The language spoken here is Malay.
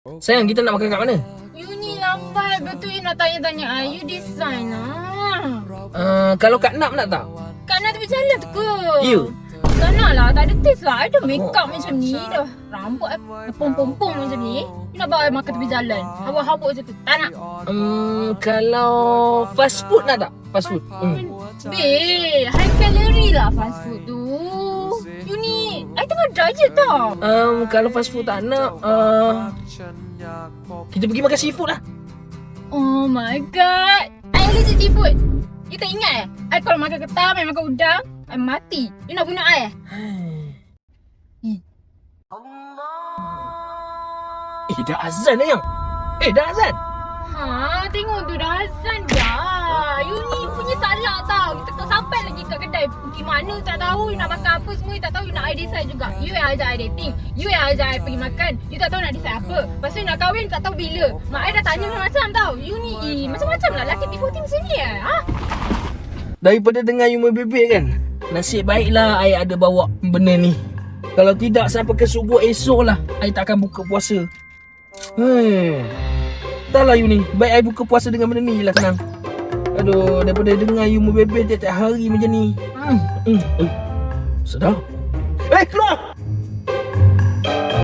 Sayang, kita nak makan kat mana? You ni lambat betul you nak tanya-tanya I. You design Kalau Kak Nak nak tak? Kak nak tepi jalan tu ke? You? Tak nak lah, tak ada taste lah. I dah make up macam ni dah. Rambut I pom-pom-pom macam ni. You nak bawa I makan tepi jalan? Habuk-habuk macam tu. Tak nak. Kalau fast food nak tak? Fast food. Babe, high calorie lah fast food tu. You ni, I tengah diet tau. Kalau fast food tak nak, kita pergi makan seafood lah. Oh my god. I allergic seafood. You tak ingat I kalau makan ketam, I makan udang, I mati. You nak bunuh I Dah azan dah yang. Dah azan. Tengok tu dah azan dah. You ni punya salah tau. Kita tak sampai lagi kat kedai. Pergi mana tak tahu. You nak makan apa semua. You tak tahu. You nak I decide juga. You yang ajak I dating. You yang ajak I pergi makan. You tak tahu nak decide apa. Lepas tu you nak kahwin tak tahu bila. Mak I dah tanya macam-macam tau. You ni macam-macam lah. Lelaki P14 macam ni Daripada dengar you membebek kan, nasib baiklah I ada bawa benda ni. Kalau tidak sampai ke subuh esok lah I tak akan buka puasa. Entahlah you ni. Baik I buka puasa dengan benda ni lah, senang. Aduh, daripada dengar you membebek tiap-tiap hari macam ni. Sedap. Keluar!